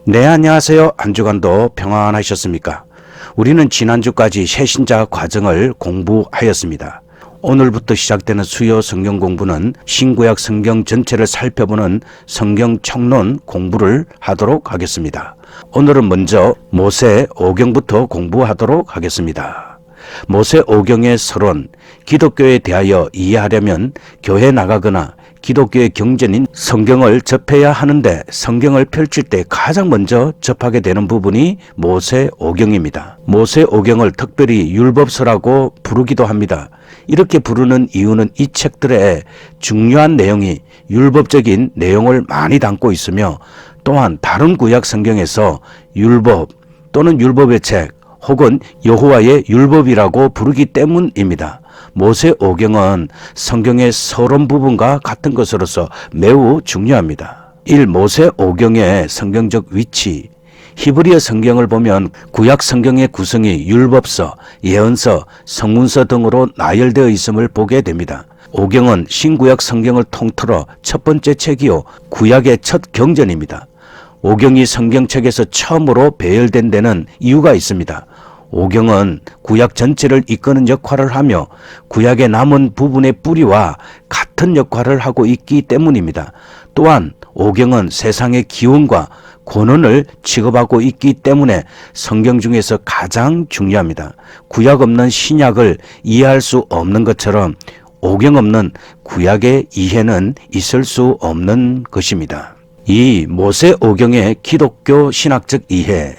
네, 안녕하세요. 한 주간도 평안하셨습니까? 우리는 지난주까지 새신자 과정을 공부하였습니다. 오늘부터 시작되는 수요 성경 공부는 신구약 성경 전체를 살펴보는 성경 총론 공부를 하도록 하겠습니다. 오늘은 먼저 모세 오경부터 공부하도록 하겠습니다. 모세 오경의 서론, 기독교에 대하여 이해하려면 교회 나가거나 기독교의 경전인 성경을 접해야 하는데 성경을 펼칠 때 가장 먼저 접하게 되는 부분이 모세 오경입니다. 모세 오경을 특별히 율법서라고 부르기도 합니다. 이렇게 부르는 이유는 이 책들의 중요한 내용이 율법적인 내용을 많이 담고 있으며 또한 다른 구약 성경에서 율법 또는 율법의 책 혹은 여호와의 율법이라고 부르기 때문입니다. 모세 오경은 성경의 서론 부분과 같은 것으로서 매우 중요합니다. 1. 모세 오경의 성경적 위치. 히브리어 성경을 보면 구약 성경의 구성이 율법서, 예언서, 성문서 등으로 나열되어 있음을 보게 됩니다. 오경은 신구약 성경을 통틀어 첫 번째 책이요 구약의 첫 경전입니다. 오경이 성경책에서 처음으로 배열된 데는 이유가 있습니다. 오경은 구약 전체를 이끄는 역할을 하며 구약의 남은 부분의 뿌리와 같은 역할을 하고 있기 때문입니다. 또한 오경은 세상의 기원과 권원을 취급하고 있기 때문에 성경 중에서 가장 중요합니다. 구약 없는 신약을 이해할 수 없는 것처럼 오경 없는 구약의 이해는 있을 수 없는 것입니다. 2. 모세 오경의 기독교 신학적 이해.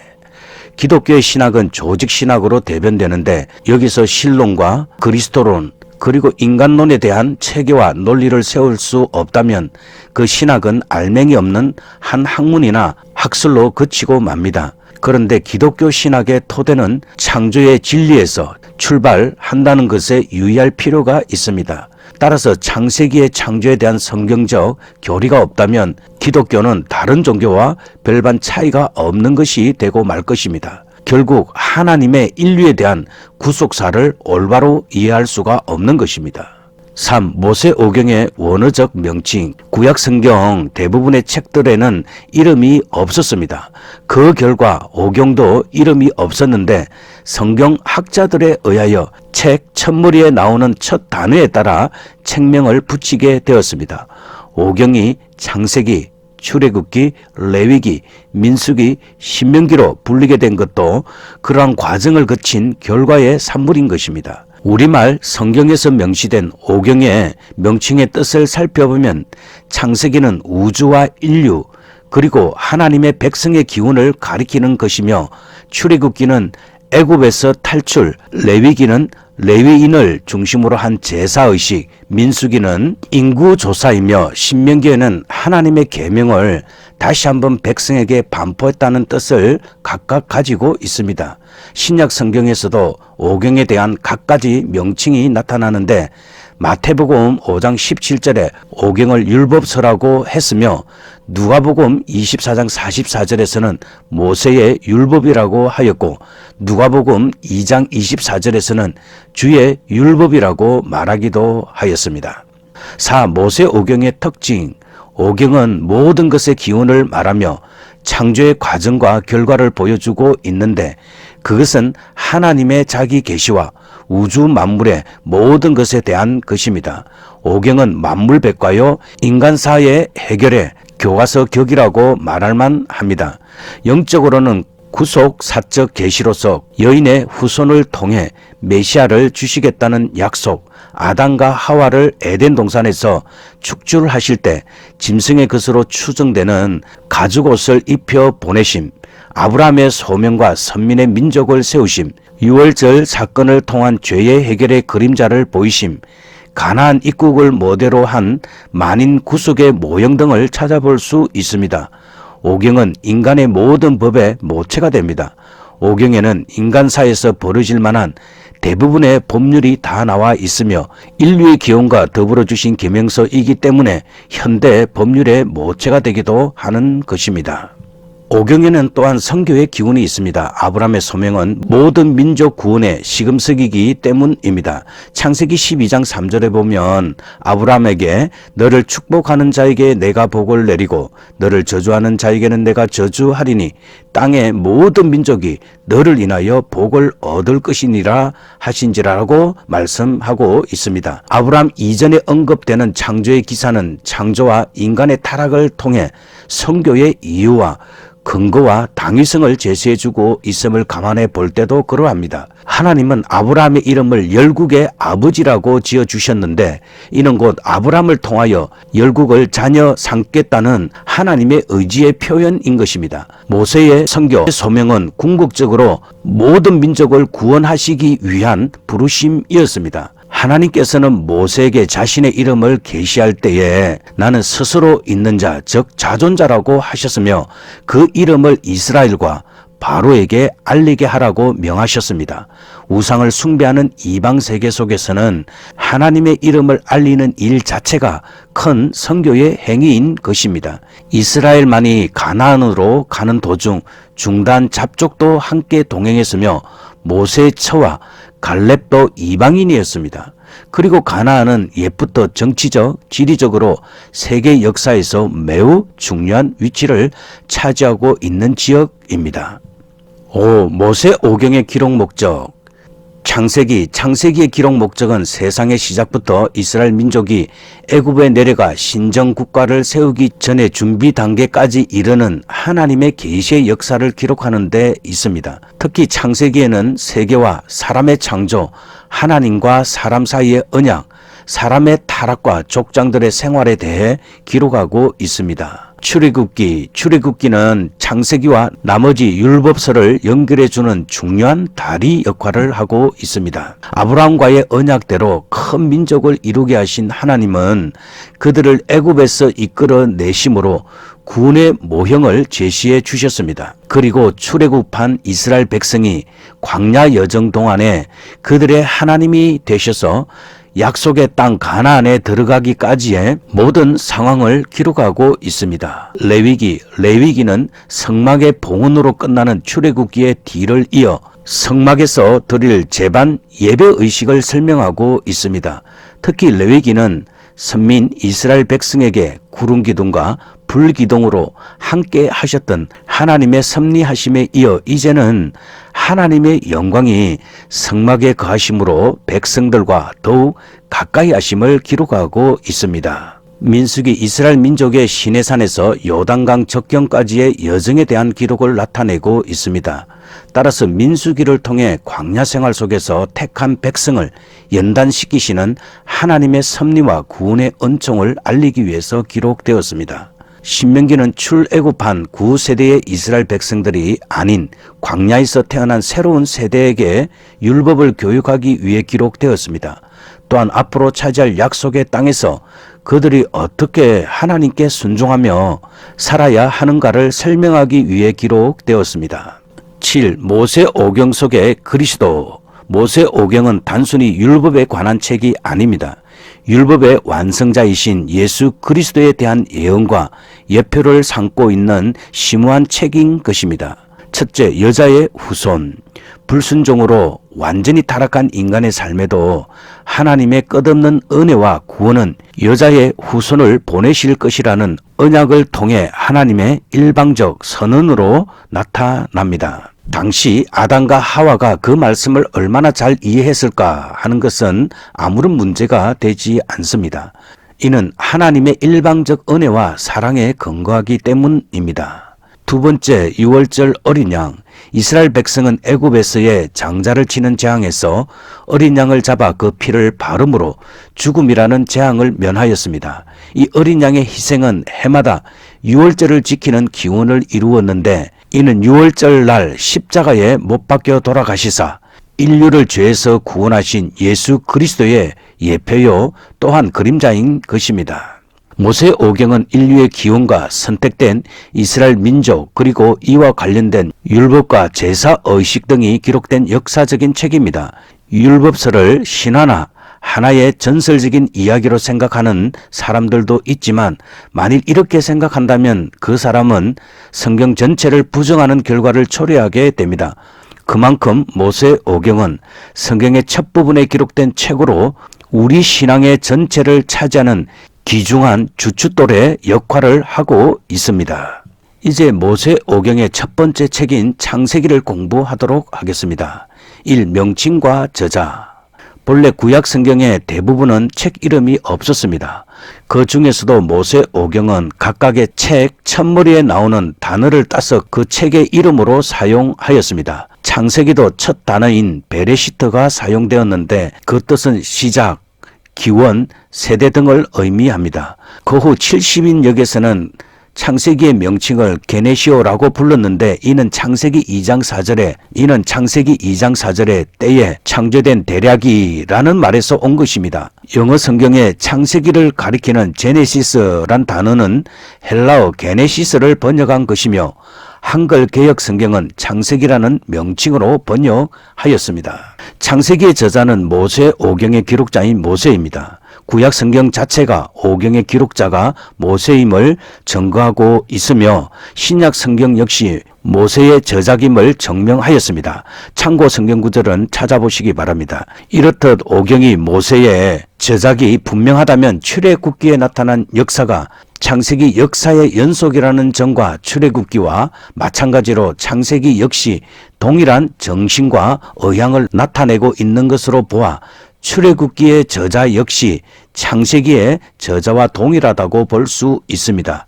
기독교의 신학은 조직신학으로 대변되는데 여기서 신론과 그리스도론 그리고 인간론에 대한 체계와 논리를 세울 수 없다면 그 신학은 알맹이 없는 한 학문이나 학설로 그치고 맙니다. 그런데 기독교 신학의 토대는 창조의 진리에서 출발한다는 것에 유의할 필요가 있습니다. 따라서 창세기의 창조에 대한 성경적 교리가 없다면 기독교는 다른 종교와 별반 차이가 없는 것이 되고 말 것입니다. 결국 하나님의 인류에 대한 구속사를 올바로 이해할 수가 없는 것입니다. 3. 모세 오경의 원어적 명칭. 구약 성경 대부분의 책들에는 이름이 없었습니다. 그 결과 오경도 이름이 없었는데 성경학자들에 의하여 책 첫머리에 나오는 첫 단어에 따라 책명을 붙이게 되었습니다. 오경이 창세기, 출애굽기, 레위기, 민수기, 신명기로 불리게 된 것도 그러한 과정을 거친 결과의 산물인 것입니다. 우리말 성경에서 명시된 오경의 명칭의 뜻을 살펴보면 창세기는 우주와 인류 그리고 하나님의 백성의 기원을 가리키는 것이며 출애굽기는 애굽에서 탈출, 레위기는 레위인을 중심으로 한 제사의식, 민수기는 인구조사이며 신명기에는 하나님의 계명을 다시 한번 백성에게 반포했다는 뜻을 각각 가지고 있습니다. 신약 성경에서도 오경에 대한 각가지 명칭이 나타나는데 마태복음 5장 17절에 오경을 율법서라고 했으며 누가복음 24장 44절에서는 모세의 율법이라고 하였고 누가복음 2장 24절에서는 주의 율법이라고 말하기도 하였습니다. 4. 모세 오경의 특징. 오경은 모든 것의 기원을 말하며 창조의 과정과 결과를 보여주고 있는데 그것은 하나님의 자기 계시와 우주 만물의 모든 것에 대한 것입니다. 오경은 만물백과요 인간사의 해결의 교과서 격이라고 말할 만합니다. 영적으로는 구속 사적 계시로서 여인의 후손을 통해 메시아를 주시겠다는 약속, 아담과 하와를 에덴 동산에서 축출하실 때 짐승의 것으로 추정되는 가죽옷을 입혀 보내심, 아브라함의 소명과 선민의 민족을 세우심, 유월절 사건을 통한 죄의 해결의 그림자를 보이심, 가나안 입국을 모델로 한 만인 구속의 모형 등을 찾아볼 수 있습니다. 오경은 인간의 모든 법의 모체가 됩니다. 오경에는 인간사에서 벌어질 만한 대부분의 법률이 다 나와 있으며 인류의 기원과 더불어 주신 계명서이기 때문에 현대 법률의 모체가 되기도 하는 것입니다. 오경에는 또한 선교의 기운이 있습니다. 아브라함의 소명은 모든 민족 구원의 시금석이기 때문입니다. 창세기 12장 3절에 보면 아브라함에게 너를 축복하는 자에게 내가 복을 내리고 너를 저주하는 자에게는 내가 저주하리니 땅의 모든 민족이 너를 인하여 복을 얻을 것이니라 하신지라고 말씀하고 있습니다. 아브라함 이전에 언급되는 창조의 기사는 창조와 인간의 타락을 통해 선교의 이유와 근거와 당위성을 제시해주고 있음을 감안해 볼 때도 그러합니다. 하나님은 아브라함의 이름을 열국의 아버지라고 지어주셨는데 이는 곧 아브라함을 통하여 열국을 자녀 삼겠다는 하나님의 의지의 표현인 것입니다. 모세의 선교 소명은 궁극적으로 모든 민족을 구원하시기 위한 부르심이었습니다. 하나님께서는 모세에게 자신의 이름을 계시할 때에 나는 스스로 있는 자, 즉 자존자라고 하셨으며 그 이름을 이스라엘과 바로에게 알리게 하라고 명하셨습니다. 우상을 숭배하는 이방 세계 속에서는 하나님의 이름을 알리는 일 자체가 큰 선교의 행위인 것입니다. 이스라엘만이 가나안으로 가는 도중 중단 잡족도 함께 동행했으며 모세의 처와 갈렙도 이방인이었습니다. 그리고 가나안은 옛부터 정치적, 지리적으로 세계 역사에서 매우 중요한 위치를 차지하고 있는 지역입니다. 모세 오경의 기록 목적. 창세기의 기록 목적은 세상의 시작부터 이스라엘 민족이 애굽에 내려가 신정 국가를 세우기 전의 준비 단계까지 이르는 하나님의 계시의 역사를 기록하는 데 있습니다. 특히 창세기에는 세계와 사람의 창조, 하나님과 사람 사이의 언약, 사람의 타락과 족장들의 생활에 대해 기록하고 있습니다. 출애굽기는 창세기와 나머지 율법서를 연결해주는 중요한 다리 역할을 하고 있습니다. 아브라함과의 언약대로 큰 민족을 이루게 하신 하나님은 그들을 애굽에서 이끌어내심으로 구원의 모형을 제시해 주셨습니다. 그리고 출애굽한 이스라엘 백성이 광야 여정 동안에 그들의 하나님이 되셔서 약속의 땅 가나안에 들어가기까지의 모든 상황을 기록하고 있습니다. 레위기는 성막의 봉헌으로 끝나는 출애굽기의 뒤를 이어 성막에서 드릴 제반 예배 의식을 설명하고 있습니다. 특히 레위기는 선민 이스라엘 백성에게 구름 기둥과 불 기둥으로 함께 하셨던 하나님의 섭리하심에 이어 이제는 하나님의 영광이 성막에 거하심으로 백성들과 더욱 가까이 하심을 기록하고 있습니다. 민수기 이스라엘 민족의 시내산에서 요단강 접경까지의 여정에 대한 기록을 나타내고 있습니다. 따라서 민수기를 통해 광야 생활 속에서 택한 백성을 연단시키시는 하나님의 섭리와 구원의 은총을 알리기 위해서 기록되었습니다. 신명기는 출애굽한 구세대의 이스라엘 백성들이 아닌 광야에서 태어난 새로운 세대에게 율법을 교육하기 위해 기록되었습니다. 또한 앞으로 차지할 약속의 땅에서 그들이 어떻게 하나님께 순종하며 살아야 하는가를 설명하기 위해 기록되었습니다. 7. 모세 오경 속의 그리스도. 모세 오경은 단순히 율법에 관한 책이 아닙니다. 율법의 완성자이신 예수 그리스도에 대한 예언과 예표를 삼고 있는 심오한 책인 것입니다. 첫째, 여자의 후손. 불순종으로 완전히 타락한 인간의 삶에도 하나님의 끝없는 은혜와 구원은 여자의 후손을 보내실 것이라는 언약을 통해 하나님의 일방적 선언으로 나타납니다. 당시 아담과 하와가 그 말씀을 얼마나 잘 이해했을까 하는 것은 아무런 문제가 되지 않습니다. 이는 하나님의 일방적 은혜와 사랑에 근거하기 때문입니다. 두 번째, 유월절 어린 양. 이스라엘 백성은 애굽에서의 장자를 치는 재앙에서 어린 양을 잡아 그 피를 바름으로 죽음이라는 재앙을 면하였습니다. 이 어린 양의 희생은 해마다 유월절을 지키는 기원을 이루었는데 이는 유월절 날 십자가에 못 박혀 돌아가시사 인류를 죄에서 구원하신 예수 그리스도의 예표요 또한 그림자인 것입니다. 모세 오경은 인류의 기원과 선택된 이스라엘 민족 그리고 이와 관련된 율법과 제사 의식 등이 기록된 역사적인 책입니다. 율법서를 신화나 하나의 전설적인 이야기로 생각하는 사람들도 있지만 만일 이렇게 생각한다면 그 사람은 성경 전체를 부정하는 결과를 초래하게 됩니다. 그만큼 모세오경은 성경의 첫 부분에 기록된 책으로 우리 신앙의 전체를 차지하는 귀중한 주춧돌의 역할을 하고 있습니다. 이제 모세오경의 첫 번째 책인 창세기를 공부하도록 하겠습니다. 1. 명칭과 저자. 본래 구약 성경의 대부분은 책 이름이 없었습니다. 그 중에서도 모세오경은 각각의 책 첫머리에 나오는 단어를 따서 그 책의 이름으로 사용하였습니다. 창세기도 첫 단어인 베레시트가 사용되었는데 그 뜻은 시작, 기원, 세대 등을 의미합니다. 그 후 70인역에서는 창세기의 명칭을 게네시오라고 불렀는데 이는 창세기 2장 4절에 때에 창조된 대략이라는 말에서 온 것입니다. 영어 성경에 창세기를 가리키는 제네시스란 단어는 헬라어 게네시스를 번역한 것이며 한글 개역 성경은 창세기라는 명칭으로 번역하였습니다. 창세기의 저자는 모세오경의 기록자인 모세입니다. 구약 성경 자체가 오경의 기록자가 모세임을 증거하고 있으며 신약 성경 역시 모세의 저작임을 증명하였습니다. 참고 성경 구절은 찾아보시기 바랍니다. 이렇듯 오경이 모세의 저작이 분명하다면 출애굽기에 나타난 역사가 창세기 역사의 연속이라는 점과 출애굽기와 마찬가지로 창세기 역시 동일한 정신과 의향을 나타내고 있는 것으로 보아 출애굽기의 저자 역시 창세기의 저자와 동일하다고 볼 수 있습니다.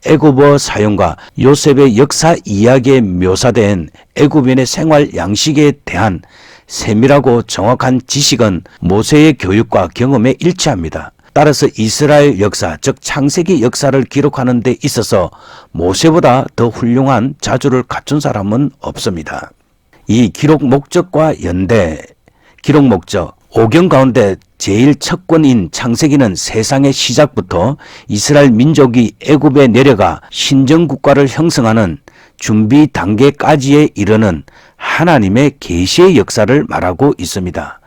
애굽어 사용과 요셉의 역사 이야기에 묘사된 애굽인의 생활 양식에 대한 세밀하고 정확한 지식은 모세의 교육과 경험에 일치합니다. 따라서 이스라엘 역사, 즉 창세기 역사를 기록하는 데 있어서 모세보다 더 훌륭한 자주를 갖춘 사람은 없습니다. 이 기록 목적과 연대. 기록 목적. 오경 가운데 제일 첫 권인 창세기는 세상의 시작부터 이스라엘 민족이 애굽에 내려가 신정국가를 형성하는 준비 단계까지에 이르는 하나님의 계시의 역사를 말하고 있습니다.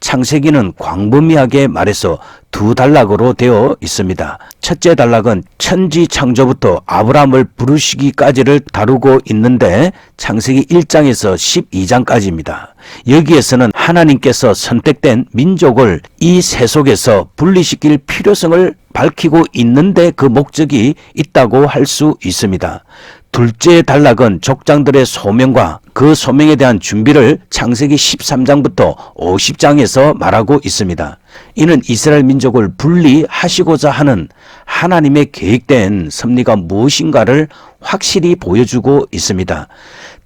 창세기는 광범위하게 말해서 두 단락으로 되어 있습니다. 첫째 단락은 천지 창조부터 아브라함을 부르시기까지를 다루고 있는데 창세기 1장에서 12장까지입니다. 여기에서는 하나님께서 선택된 민족을 이 세속에서 분리시킬 필요성을 밝히고 있는데 그 목적이 있다고 할 수 있습니다. 둘째 단락은 족장들의 소명과 그 소명에 대한 준비를 창세기 13장부터 50장에서 말하고 있습니다. 이는 이스라엘 민족을 분리하시고자 하는 하나님의 계획된 섭리가 무엇인가를 확실히 보여주고 있습니다.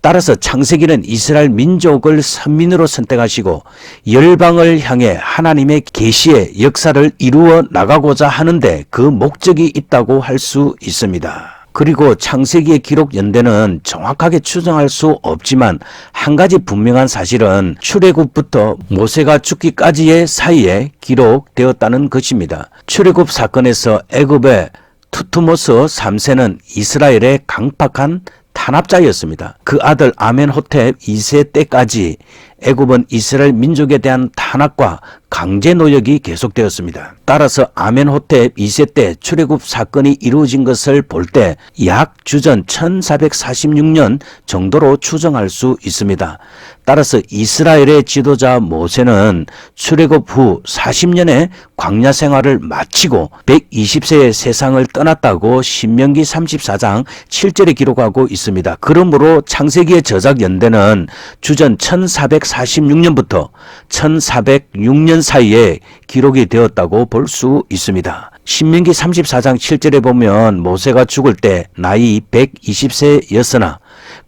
따라서 창세기는 이스라엘 민족을 선민으로 선택하시고 열방을 향해 하나님의 계시의 역사를 이루어 나가고자 하는데 그 목적이 있다고 할 수 있습니다. 그리고 창세기의 기록 연대는 정확하게 추정할 수 없지만 한 가지 분명한 사실은 출애굽부터 모세가 죽기까지의 사이에 기록되었다는 것입니다. 출애굽 사건에서 애굽의 투투모스 3세는 이스라엘의 강팍한 탄압자였습니다. 그 아들 아멘호텝 2세 때까지 애굽은 이스라엘 민족에 대한 탄압과 강제 노역이 계속되었습니다. 따라서 아멘호텝 2세 때 출애굽 사건이 이루어진 것을 볼 때 약 주전 1446년 정도로 추정할 수 있습니다. 따라서 이스라엘의 지도자 모세는 출애굽 후 40년의 광야 생활을 마치고 120세의 세상을 떠났다고 신명기 34장 7절에 기록하고 있습니다. 그러므로 창세기의 저작 연대는 주전 1446년부터 1406년 사이에 기록이 되었다고 볼 수 있습니다. 신명기 34장 7절에 보면 모세가 죽을 때 나이 120세였으나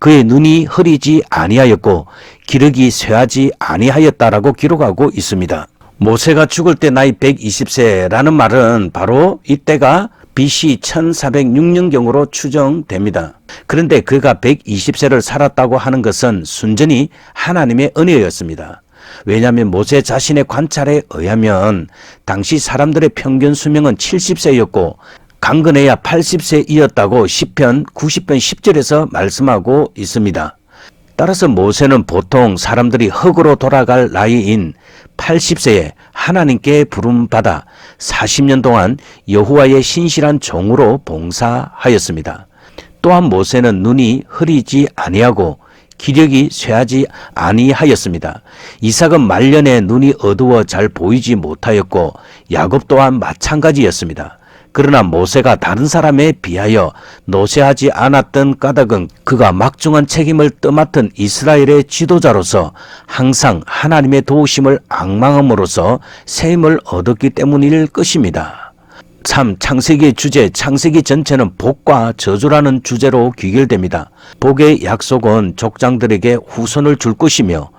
그의 눈이 흐리지 아니하였고 기력이 쇠하지 아니하였다라고 기록하고 있습니다. 모세가 죽을 때 나이 120세라는 말은 바로 이때가 BC 1406년경으로 추정됩니다. 그런데 그가 120세를 살았다고 하는 것은 순전히 하나님의 은혜였습니다. 왜냐하면 모세 자신의 관찰에 의하면 당시 사람들의 평균 수명은 70세였고 강건해야 80세이었다고 시편 90편 10절에서 말씀하고 있습니다. 따라서 모세는 보통 사람들이 흙으로 돌아갈 나이인 80세에 하나님께 부름받아 40년 동안 여호와의 신실한 종으로 봉사하였습니다. 또한 모세는 눈이 흐리지 아니하고 기력이 쇠하지 아니하였습니다. 이삭은 말년에 눈이 어두워 잘 보이지 못하였고 야곱 또한 마찬가지였습니다. 그러나 모세가 다른 사람에 비하여 노쇠하지 않았던 까닭은 그가 막중한 책임을 떠맡은 이스라엘의 지도자로서 항상 하나님의 도우심을 앙망함으로써 세임을 얻었기 때문일 것입니다. 참 창세기의 주제, 창세기 전체는 복과 저주라는 주제로 귀결됩니다. 복의 약속은 족장들에게 후손을 줄 것이며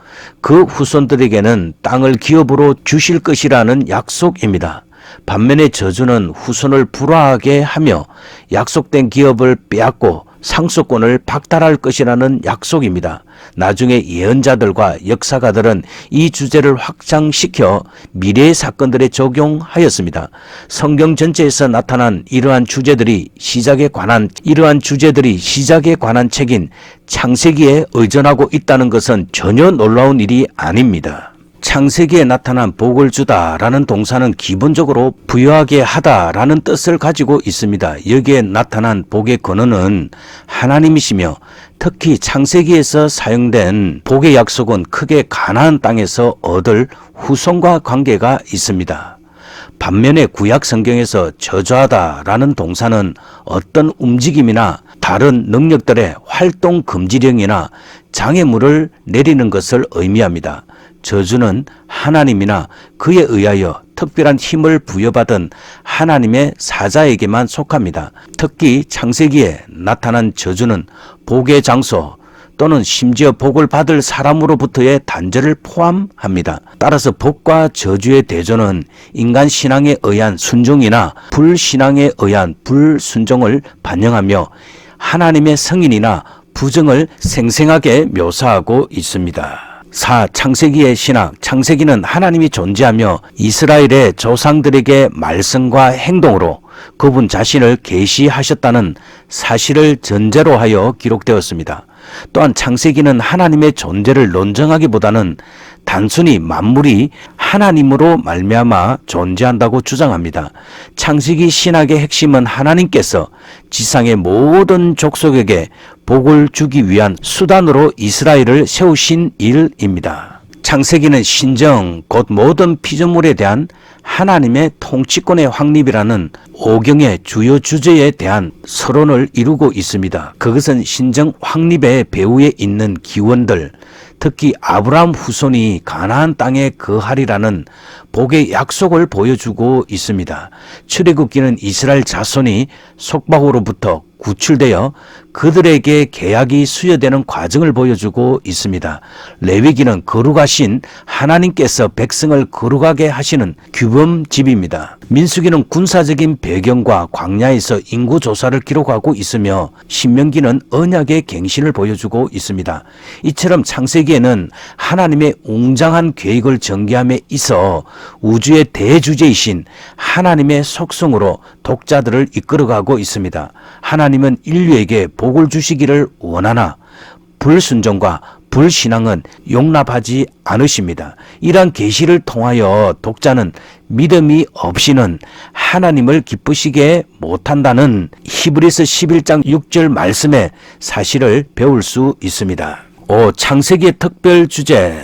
그 후손들에게는 땅을 기업으로 주실 것이라는 약속입니다. 반면에 저주는 후손을 불화하게 하며 약속된 기업을 빼앗고 상속권을 박탈할 것이라는 약속입니다. 나중에 예언자들과 역사가들은 이 주제를 확장시켜 미래의 사건들에 적용하였습니다. 성경 전체에서 나타난 이러한 주제들이 시작에 관한 책인 창세기에 의존하고 있다는 것은 전혀 놀라운 일이 아닙니다. 창세기에 나타난 복을 주다라는 동사는 기본적으로 부여하게 하다라는 뜻을 가지고 있습니다. 여기에 나타난 복의 근원은 하나님이시며 특히 창세기에서 사용된 복의 약속은 크게 가나안 땅에서 얻을 후손과 관계가 있습니다. 반면에 구약 성경에서 저주하다라는 동사는 어떤 움직임이나 다른 능력들의 활동 금지령이나 장애물을 내리는 것을 의미합니다. 저주는 하나님이나 그에 의하여 특별한 힘을 부여받은 하나님의 사자에게만 속합니다. 특히 창세기에 나타난 저주는 복의 장소 또는 심지어 복을 받을 사람으로부터의 단절을 포함합니다. 따라서 복과 저주의 대조는 인간 신앙에 의한 순종이나 불신앙에 의한 불순종을 반영하며 하나님의 승인이나 부정을 생생하게 묘사하고 있습니다. 4. 창세기의 신학. 창세기는 하나님이 존재하며 이스라엘의 조상들에게 말씀과 행동으로 그분 자신을 계시하셨다는 사실을 전제로 하여 기록되었습니다. 또한 창세기는 하나님의 존재를 논증하기보다는 단순히 만물이 하나님으로 말미암아 존재한다고 주장합니다. 창세기 신학의 핵심은 하나님께서 지상의 모든 족속에게 복을 주기 위한 수단으로 이스라엘을 세우신 일입니다. 창세기는 신정, 곧 모든 피조물에 대한 하나님의 통치권의 확립이라는 오경의 주요 주제에 대한 서론을 이루고 있습니다. 그것은 신정 확립의 배후에 있는 기원들, 특히 아브라함 후손이 가나안 땅에 거하리라는 복의 약속을 보여주고 있습니다. 출애굽기는 이스라엘 자손이 속박으로부터 구출되어 그들에게 계약이 수여되는 과정을 보여주고 있습니다. 레위기는 거룩하신 하나님께서 백성을 거룩하게 하시는 규범집입니다. 민수기는 군사적인 배경과 광야에서 인구 조사를 기록하고 있으며 신명기는 언약의 갱신을 보여주고 있습니다. 이처럼 창세기에는 하나님의 웅장한 계획을 전개함에 있어 우주의 대주제이신 하나님의 속성으로 독자들을 이끌어가고 있습니다. 하나님은 인류에게 복을 주시기를 원하나 불순종과 불신앙은 용납하지 않으십니다. 이러한 계시를 통하여 독자는 믿음이 없이는 하나님을 기쁘시게 못한다는 히브리서 11장 6절 말씀의 사실을 배울 수 있습니다. 5. 창세기의 특별 주제.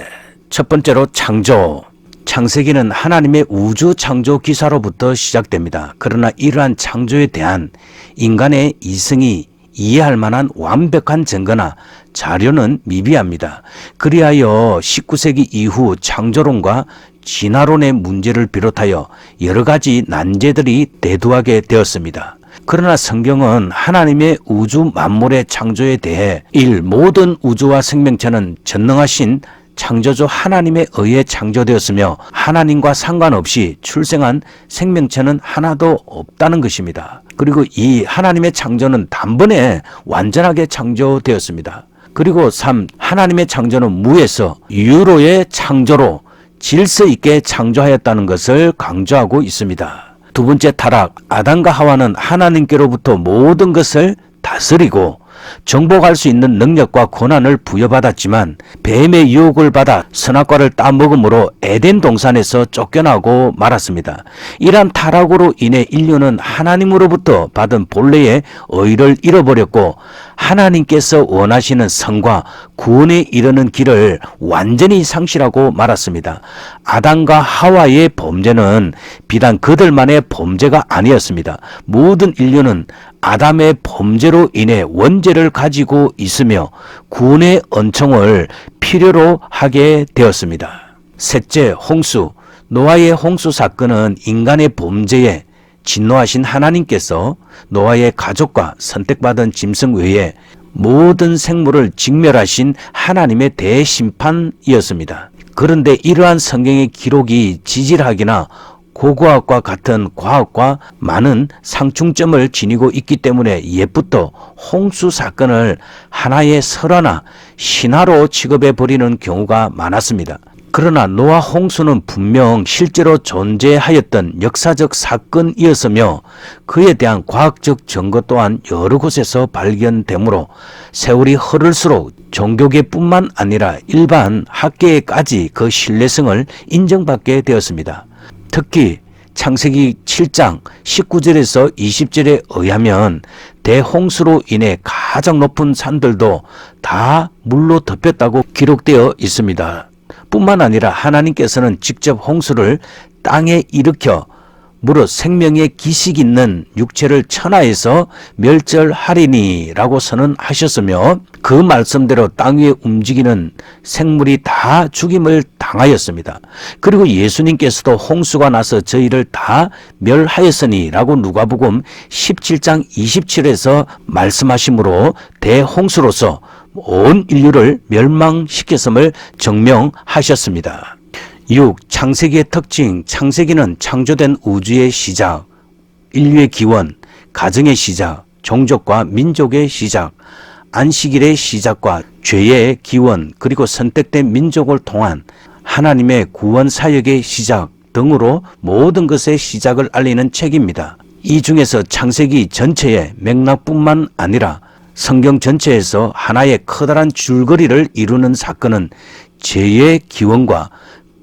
첫 번째로 창조. 창세기는 하나님의 우주 창조 기사로부터 시작됩니다. 그러나 이러한 창조에 대한 인간의 이성이 이해할 만한 완벽한 증거나 자료는 미비합니다. 그리하여 19세기 이후 창조론과 진화론의 문제를 비롯하여 여러 가지 난제들이 대두하게 되었습니다. 그러나 성경은 하나님의 우주 만물의 창조에 대해 1. 모든 우주와 생명체는 전능하신 창조주 하나님에 의해 창조되었으며 하나님과 상관없이 출생한 생명체는 하나도 없다는 것입니다. 그리고 이 하나님의 창조는 단번에 완전하게 창조되었습니다. 그리고 3. 하나님의 창조는 무에서 유로의 창조로 질서 있게 창조하였다는 것을 강조하고 있습니다. 두 번째 타락. 아담과 하와는 하나님께로부터 모든 것을 다스리고 정복할 수 있는 능력과 권한을 부여받았지만 뱀의 유혹을 받아 선악과를 따먹음으로 에덴 동산에서 쫓겨나고 말았습니다. 이러한 타락으로 인해 인류는 하나님으로부터 받은 본래의 의를 잃어버렸고 하나님께서 원하시는 성과 구원에 이르는 길을 완전히 상실하고 말았습니다. 아담과 하와의 범죄는 비단 그들만의 범죄가 아니었습니다. 모든 인류는 아담의 범죄로 인해 원죄를 가지고 있으며 구원의 은총을 필요로 하게 되었습니다. 셋째, 홍수. 노아의 홍수 사건은 인간의 범죄에 진노하신 하나님께서 노아의 가족과 선택받은 짐승 외에 모든 생물을 직멸하신 하나님의 대심판이었습니다. 그런데 이러한 성경의 기록이 지질학이나 고고학과 같은 과학과 많은 상충점을 지니고 있기 때문에 옛부터 홍수 사건을 하나의 설화나 신화로 취급해버리는 경우가 많았습니다. 그러나 노아 홍수는 분명 실제로 존재하였던 역사적 사건이었으며 그에 대한 과학적 증거 또한 여러 곳에서 발견되므로 세월이 흐를수록 종교계뿐만 아니라 일반 학계에까지 그 신뢰성을 인정받게 되었습니다. 특히 창세기 7장 19절에서 20절에 의하면 대홍수로 인해 가장 높은 산들도 다 물로 덮였다고 기록되어 있습니다. 뿐만 아니라 하나님께서는 직접 홍수를 땅에 일으켜 무릇 생명의 기식 있는 육체를 천하에서 멸절하리니 라고 선언하셨으며 그 말씀대로 땅 위에 움직이는 생물이 다 죽임을 당하였습니다. 그리고 예수님께서도 홍수가 나서 저희를 다 멸하였으니 라고 누가복음 17장 27에서 말씀하시므로 대홍수로서 온 인류를 멸망시켰음을 증명하셨습니다. 6. 창세기의 특징. 창세기는 창조된 우주의 시작, 인류의 기원, 가정의 시작, 종족과 민족의 시작, 안식일의 시작과 죄의 기원, 그리고 선택된 민족을 통한 하나님의 구원 사역의 시작 등으로 모든 것의 시작을 알리는 책입니다. 이 중에서 창세기 전체의 맥락뿐만 아니라 성경 전체에서 하나의 커다란 줄거리를 이루는 사건은 죄의 기원과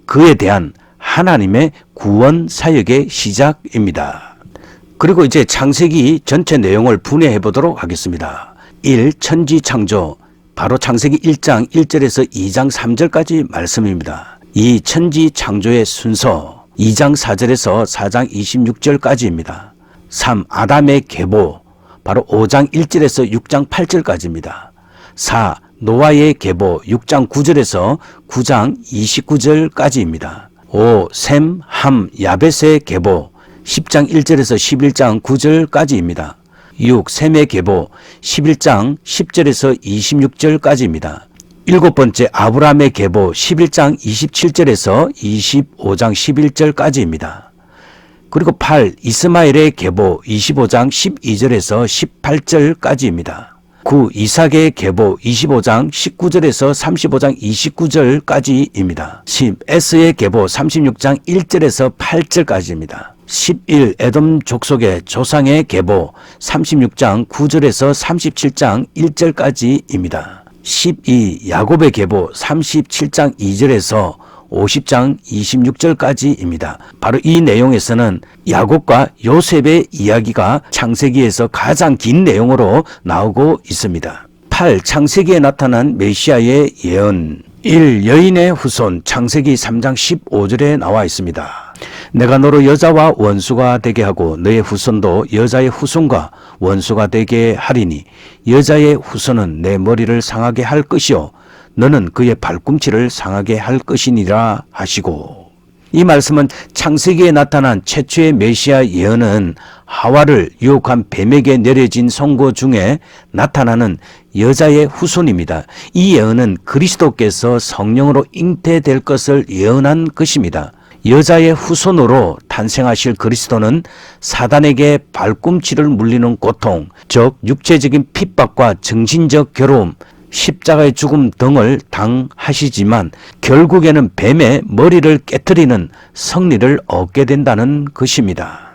그에 대한 하나님의 구원 사역의 시작입니다. 그리고 이제 창세기 전체 내용을 분해해 보도록 하겠습니다. 1. 천지 창조. 바로 창세기 1장 1절에서 2장 3절까지 말씀입니다. 2. 천지 창조의 순서. 2장 4절에서 4장 26절까지입니다. 3. 아담의 계보. 바로 5장 1절에서 6장 8절까지입니다. 4. 노아의 계보 6장 9절에서 9장 29절까지입니다. 5. 셈, 함, 야벳의 계보 10장 1절에서 11장 9절까지입니다. 6. 셈의 계보 11장 10절에서 26절까지입니다. 일곱 번째 아브라함의 계보 11장 27절에서 25장 11절까지입니다. 그리고 8. 이스마엘의 계보 25장 12절에서 18절까지입니다. 9. 이삭의 계보 25장 19절에서 35장 29절까지입니다. 10. 에스의 계보 36장 1절에서 8절까지입니다. 11. 에돔 족속의 조상의 계보 36장 9절에서 37장 1절까지입니다. 12. 야곱의 계보 37장 2절에서 50장 26절까지입니다. 바로 이 내용에서는 야곱과 요셉의 이야기가 창세기에서 가장 긴 내용으로 나오고 있습니다. 8. 창세기에 나타난 메시아의 예언. 1. 여인의 후손. 창세기 3장 15절에 나와 있습니다. 내가 너로 여자와 원수가 되게 하고 너의 후손도 여자의 후손과 원수가 되게 하리니 여자의 후손은 내 머리를 상하게 할 것이요 너는 그의 발꿈치를 상하게 할 것이니라 하시고, 이 말씀은 창세기에 나타난 최초의 메시아 예언은 하와를 유혹한 뱀에게 내려진 선고 중에 나타나는 여자의 후손입니다. 이 예언은 그리스도께서 성령으로 잉태될 것을 예언한 것입니다. 여자의 후손으로 탄생하실 그리스도는 사단에게 발꿈치를 물리는 고통, 즉 육체적인 핍박과 정신적 괴로움, 십자가의 죽음 등을 당하시지만 결국에는 뱀의 머리를 깨트리는 승리를 얻게 된다는 것입니다.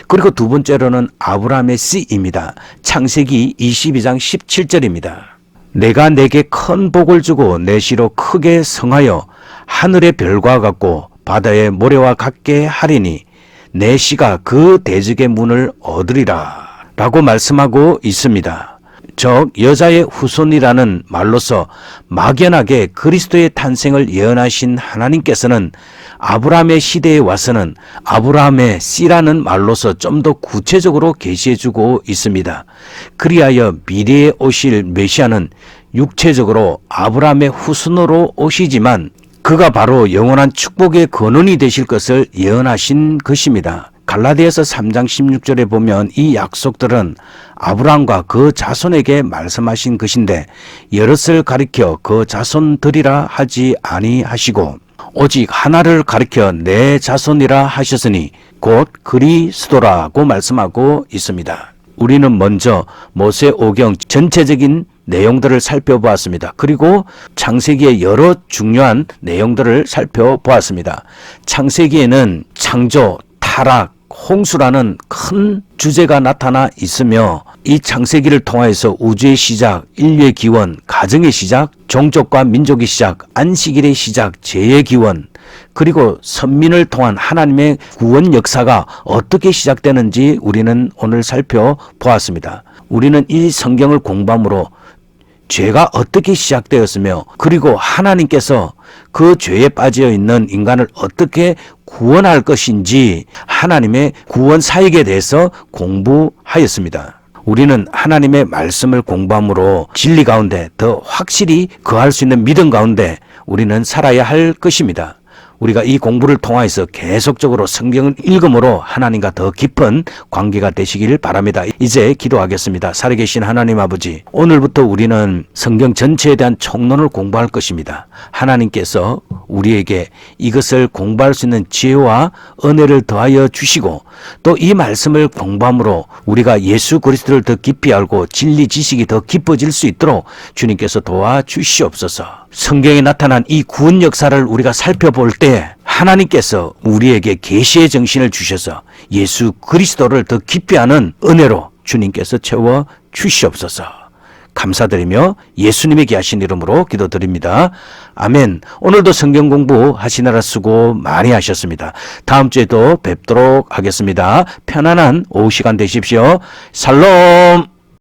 그리고 두 번째로는 아브라함의 씨입니다. 창세기 22장 17절입니다. 내가 내게 큰 복을 주고 내 씨로 크게 성하여 하늘의 별과 같고 바다의 모래와 같게 하리니 내 씨가 그 대적의 문을 얻으리라 라고 말씀하고 있습니다. 즉 여자의 후손이라는 말로서 막연하게 그리스도의 탄생을 예언하신 하나님께서는 아브라함의 시대에 와서는 아브라함의 씨라는 말로서 좀 더 구체적으로 계시해주고 있습니다. 그리하여 미래에 오실 메시아는 육체적으로 아브라함의 후손으로 오시지만 그가 바로 영원한 축복의 근원이 되실 것을 예언하신 것입니다. 갈라디아서 3장 16절에 보면 이 약속들은 아브라함과 그 자손에게 말씀하신 것인데 여럿을 가리켜 그 자손들이라 하지 아니하시고 오직 하나를 가리켜 내 자손이라 하셨으니 곧 그리스도라고 말씀하고 있습니다. 우리는 먼저 모세오경 전체적인 내용들을 살펴보았습니다. 그리고 창세기의 여러 중요한 내용들을 살펴보았습니다. 창세기에는 창조, 타락, 홍수라는 큰 주제가 나타나 있으며 이 창세기를 통하여서 우주의 시작, 인류의 기원, 가정의 시작, 종족과 민족의 시작, 안식일의 시작, 죄의 기원, 그리고 선민을 통한 하나님의 구원 역사가 어떻게 시작되는지 우리는 오늘 살펴보았습니다. 우리는 이 성경을 공부함으로 죄가 어떻게 시작되었으며 그리고 하나님께서 그 죄에 빠져 있는 인간을 어떻게 구원할 것인지 하나님의 구원 사역에 대해서 공부하였습니다. 우리는 하나님의 말씀을 공부함으로 진리 가운데 더 확실히 거할 수 있는 믿음 가운데 우리는 살아야 할 것입니다. 우리가 이 공부를 통해서 계속적으로 성경을 읽음으로 하나님과 더 깊은 관계가 되시길 바랍니다. 이제 기도하겠습니다. 살아계신 하나님 아버지, 오늘부터 우리는 성경 전체에 대한 총론을 공부할 것입니다. 하나님께서 우리에게 이것을 공부할 수 있는 지혜와 은혜를 더하여 주시고 또 이 말씀을 공부함으로 우리가 예수 그리스도를 더 깊이 알고 진리 지식이 더 깊어질 수 있도록 주님께서 도와주시옵소서. 성경에 나타난 이 구원 역사를 우리가 살펴볼 때 하나님께서 우리에게 계시의 정신을 주셔서 예수 그리스도를 더 깊이 아는 은혜로 주님께서 채워 주시옵소서. 감사드리며 예수님의 귀하신 이름으로 기도드립니다. 아멘. 오늘도 성경 공부하시느라 수고 많이 하셨습니다. 다음 주에도 뵙도록 하겠습니다. 편안한 오후 시간 되십시오. 샬롬.